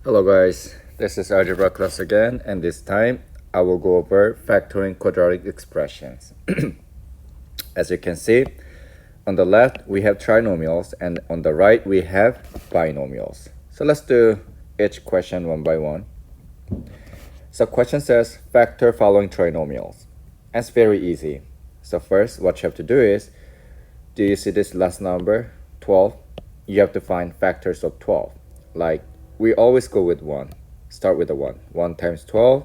Hello guys, this is algebra class again, and this time I will go over factoring quadratic expressions. As you can see, on the left we have trinomials and on the right we have binomials. So let's do each question one by one. So question says factor following trinomials. And it's very easy. So first what you have to do is, do you see this last number 12? You have to find factors of 12. Like we always go with 1. Start with a 1. 1 times 12,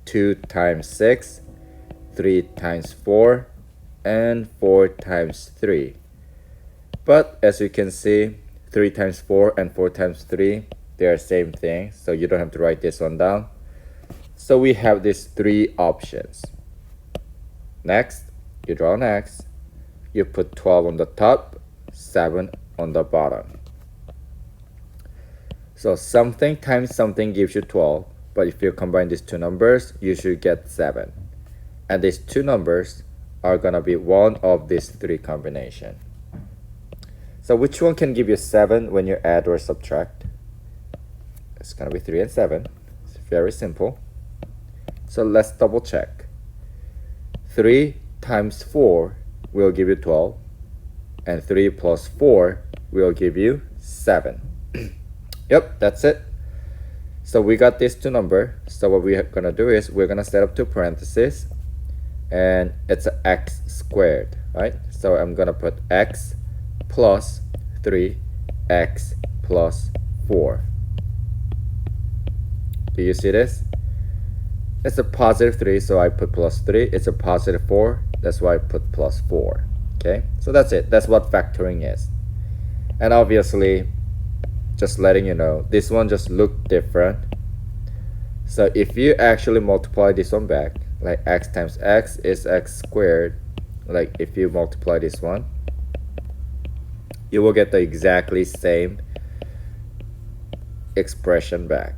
2 times 6, 3 times 4, and 4 times 3. But as you can see, 3 times 4 and 4 times 3, they are same thing, so you don't have to write this one down. So we have these 3 options. Next, you draw an X. You put 12 on the top, 7 on the bottom. So something times something gives you 12, but if you combine these two numbers, you should get 7. And these two numbers are gonna be one of these 3 combinations. So which one can give you 7 when you add or subtract? It's gonna be 3 and 7. It's very simple. So let's double check. 3 times 4 will give you 12, and 3 plus 4 will give you 7. Yep, that's it. So we got these two numbers. So what we're gonna do is we're gonna set up two parentheses, and it's an x squared, right? So I'm gonna put x plus 3, x plus 4. Do you see this? It's a positive 3, so I put plus 3. It's a positive 4, that's why I put plus 4. Okay, so that's it. That's what factoring is. And obviously, just letting you know, this one just looked different. So if you actually multiply this one back, like x times x is x squared, like if you multiply this one, you will get the exactly same expression back.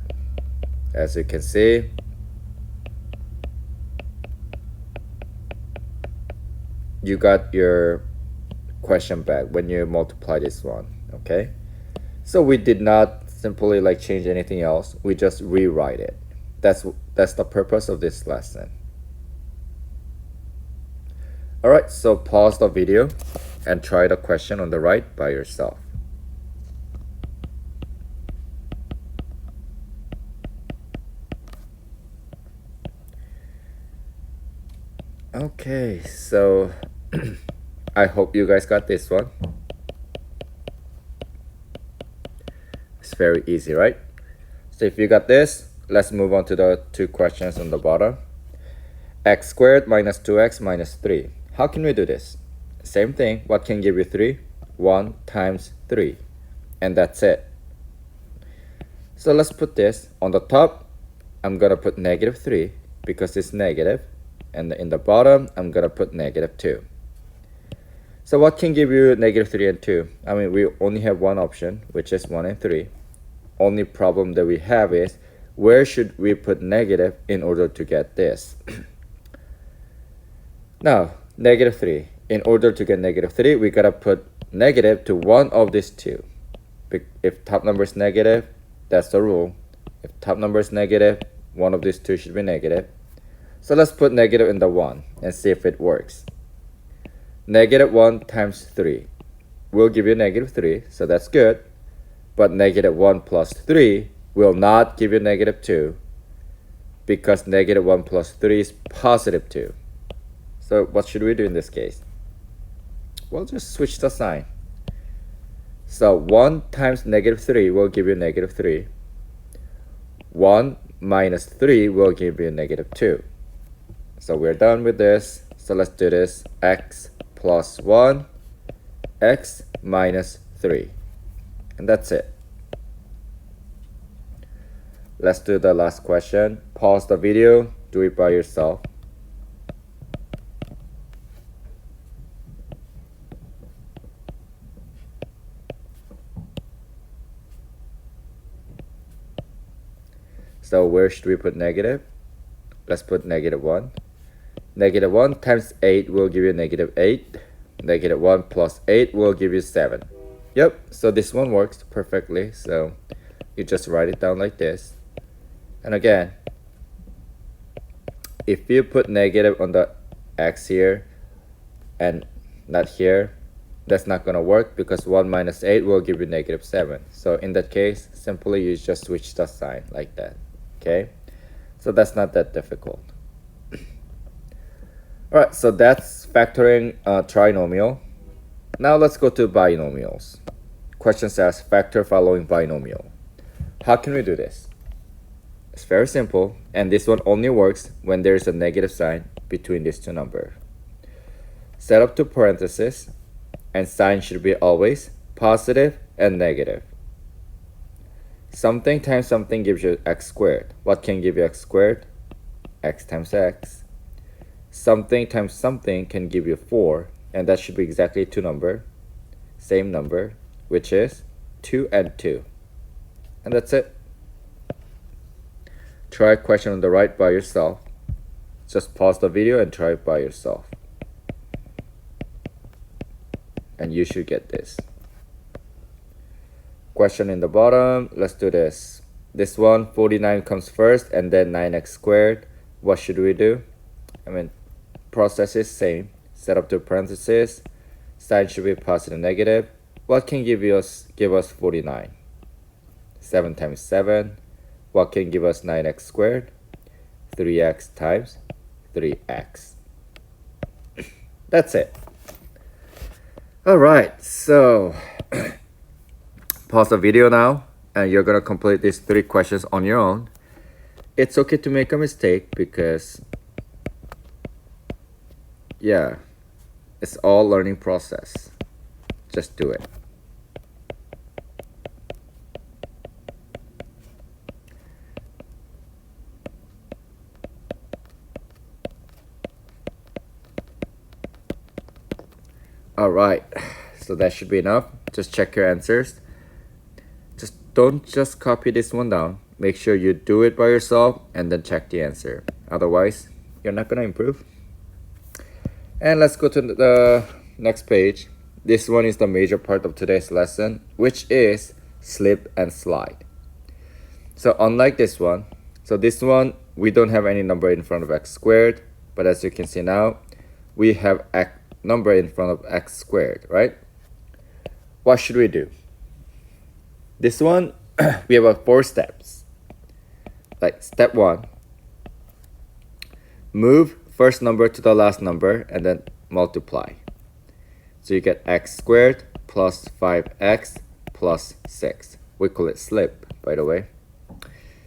As you can see, you got your question back when you multiply this one. Okay, so we did not simply like change anything else, we just rewrite it. That's the purpose of this lesson. Alright, so pause the video and try the question on the right by yourself. Okay, so I hope you guys got this one. It's very easy, right? So if you got this, let's move on to the two questions on the bottom. X squared minus 2x minus 3. How can we do this? Same thing. What can give you 3? 1 times 3. And that's it. So let's put this on the top. I'm gonna put negative 3 because it's negative. And in the bottom, I'm gonna put negative 2. So what can give you negative 3 and 2? I mean, we only have one option, which is 1 and 3. Only problem that we have is, where should we put negative in order to get this? Now, negative 3. In order to get negative 3, we gotta put negative to one of these two. If top number is negative, that's the rule. If top number is negative, one of these two should be negative. So let's put negative in the 1 and see if it works. Negative 1 times 3 will give you negative 3, so that's good. But negative 1 plus 3 will not give you negative 2 because negative 1 plus 3 is positive 2. So what should we do in this case? Well, just switch the sign. So 1 times negative 3 will give you negative 3. 1 minus 3 will give you negative 2. So we're done with this. So let's do this. X plus 1, x minus 3. And that's it. Let's do the last question. Pause the video, do it by yourself. So where should we put negative? Let's put negative 1. Negative 1 times 8 will give you negative 8. Negative 1 plus 8 will give you 7. Yep, so this one works perfectly. So you just write it down like this. And again, if you put negative on the x here and not here, that's not going to work because 1 minus 8 will give you negative 7. So in that case, simply you just switch the sign like that. Okay, so that's not that difficult. Alright, so that's factoring trinomial. Now let's go to binomials. Question says factor following binomial. How can we do this? It's very simple, and this one only works when there is a negative sign between these two numbers. Set up two parentheses, and sign should be always positive and negative. Something times something gives you x squared. What can give you x squared? X times x. Something times something can give you 4, and that should be exactly two number, same number, which is 2 and 2. And that's it. Try a question on the right by yourself. Just pause the video and try it by yourself. And you should get this. Question in the bottom, let's do this. This one, 49 comes first and then 9x squared. What should we do? Process is same. Set up two parentheses. Sign should be positive, negative. What can give us 49? 7 times 7. What can give us 9x squared? 3x times 3x. That's it. Alright, so pause the video now and you're gonna complete these 3 questions on your own. It's okay to make a mistake because yeah, it's all learning process. Just do it. Alright, so that should be enough. Just check your answers. Don't just copy this one down. Make sure you do it by yourself and then check the answer. Otherwise, you're not gonna improve. And let's go to the next page. This one is the major part of today's lesson, which is slip and slide. So unlike this one, we don't have any number in front of x squared, but as you can see now, we have a number in front of x squared, right? What should we do? This one, we have 4 steps. Like step 1, move first number to the last number and then multiply. So you get x squared plus 5x plus 6. We call it slip, by the way.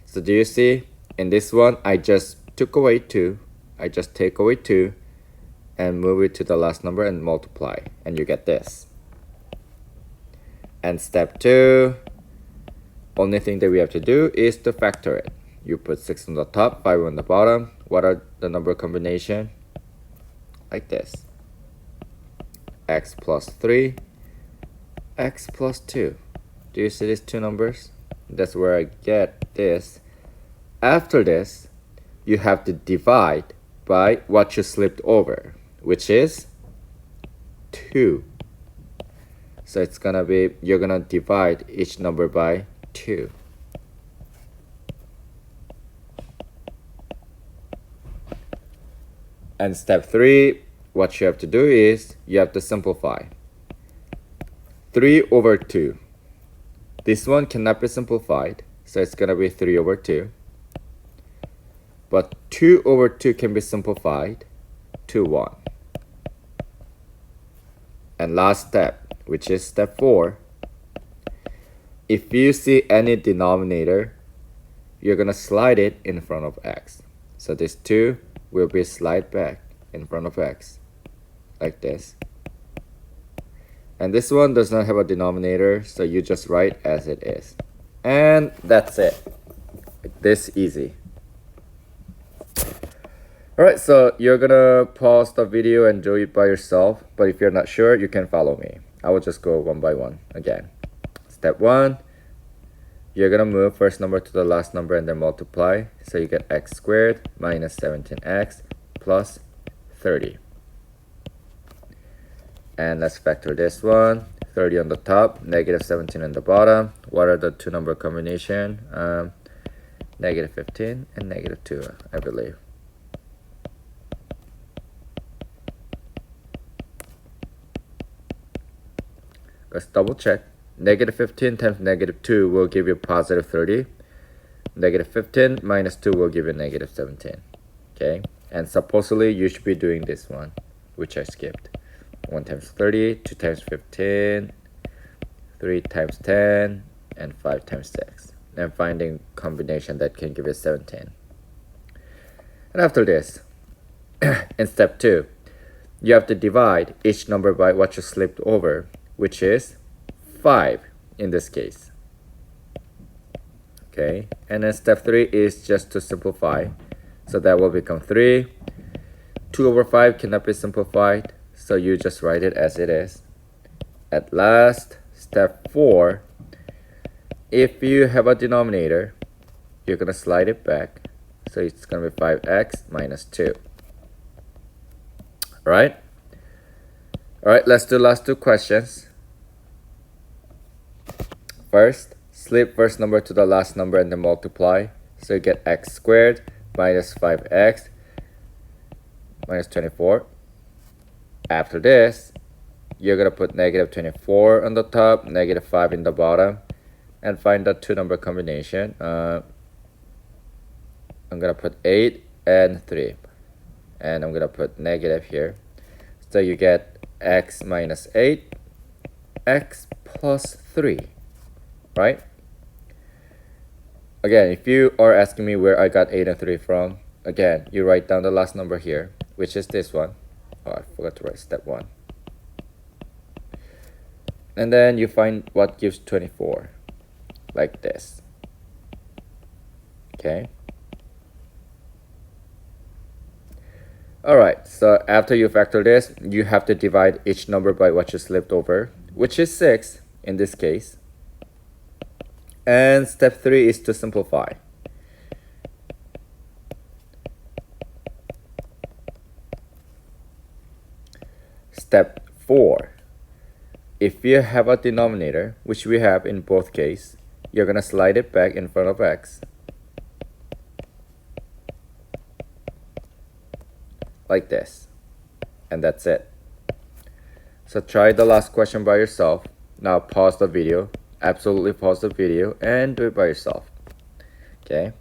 So do you see? In this one, I just took away 2. I just take away 2 and move it to the last number and multiply. And you get this. And step 2, only thing that we have to do is to factor it. You put 6 on the top, 5 on the bottom. What are the number combination? Like this. X plus 3, x plus 2. Do you see these two numbers? That's where I get this. After this, you have to divide by what you slipped over, which is 2. So it's gonna be, you're gonna divide each number by 2. And step 3, what you have to do is you have to simplify. 3 over 2. This one cannot be simplified, so it's gonna be 3 over 2. But 2 over 2 can be simplified to 1. And last step, which is step 4. If you see any denominator, you're gonna slide it in front of x. So this 2 will be slide back in front of x, like this. And this one does not have a denominator, so you just write as it is. And that's it. This easy. Alright, so you're gonna pause the video and do it by yourself, but if you're not sure, you can follow me. I will just go one by one again. Step 1, you're gonna move first number to the last number and then multiply. So you get x squared minus 17x plus 30. And let's factor this one. 30 on the top, negative 17 on the bottom. What are the two number combination? Negative 15 and negative 2, I believe. Let's double check. Negative 15 times negative 2 will give you positive 30. Negative 15 minus 2 will give you negative 17. Okay, and supposedly you should be doing this one, which I skipped. 1 times 30, 2 times 15, 3 times 10, and 5 times 6. And finding combination that can give you 17. And after this, in step 2, you have to divide each number by what you slipped over, which is 5 in this case. Okay, and then step 3 is just to simplify. So that will become 3. 2 over 5 cannot be simplified, so you just write it as it is. At last, step 4, if you have a denominator, you're going to slide it back. So it's going to be 5x minus 2. Alright? Alright, let's do last two questions. First, slip first number to the last number and then multiply. So you get x squared minus 5x minus 24. After this, you're going to put negative 24 on the top, negative 5 in the bottom, and find the two number combination. I'm going to put 8 and 3. And I'm going to put negative here. So you get x minus 8, x plus 3. Right? Again, if you are asking me where I got 8 and 3 from, again, you write down the last number here, which is this one. Oh, I forgot to write step 1. And then you find what gives 24, like this. Okay? Alright, so after you factor this, you have to divide each number by what you slipped over, which is 6 in this case. And step 3 is to simplify. Step 4. If you have a denominator, which we have in both cases, you're going to slide it back in front of x. Like this. And that's it. So try the last question by yourself. Now pause the video. Absolutely pause the video and do it by yourself. Okay?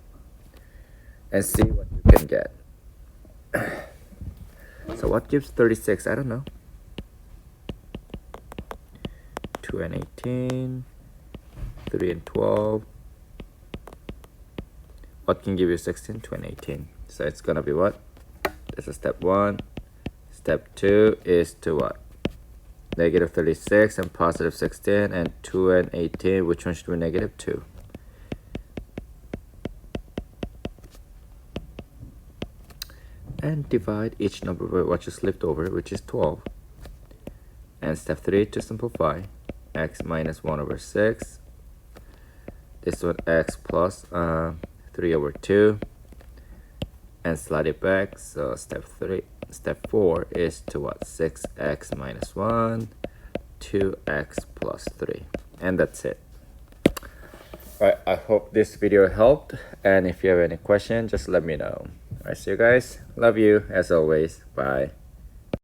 And see what you can get. So what gives 36? I don't know. 2 and 18. 3 and 12. What can give you 16? 2 and 18. So it's gonna be what? This is step 1. Step 2 is to what? Negative 36 and positive 16, and 2 and 18. Which one should be negative 2? And divide each number by what you slipped over, which is 12. And step 3 to simplify. X minus 1 over 6. This one x plus 3 over 2. And slide it back. So step 4 is to what? 6x minus 1, 2x plus 3. And that's it. Alright, I hope this video helped. And if you have any question, just let me know. Alright, see you guys. Love you as always. Bye.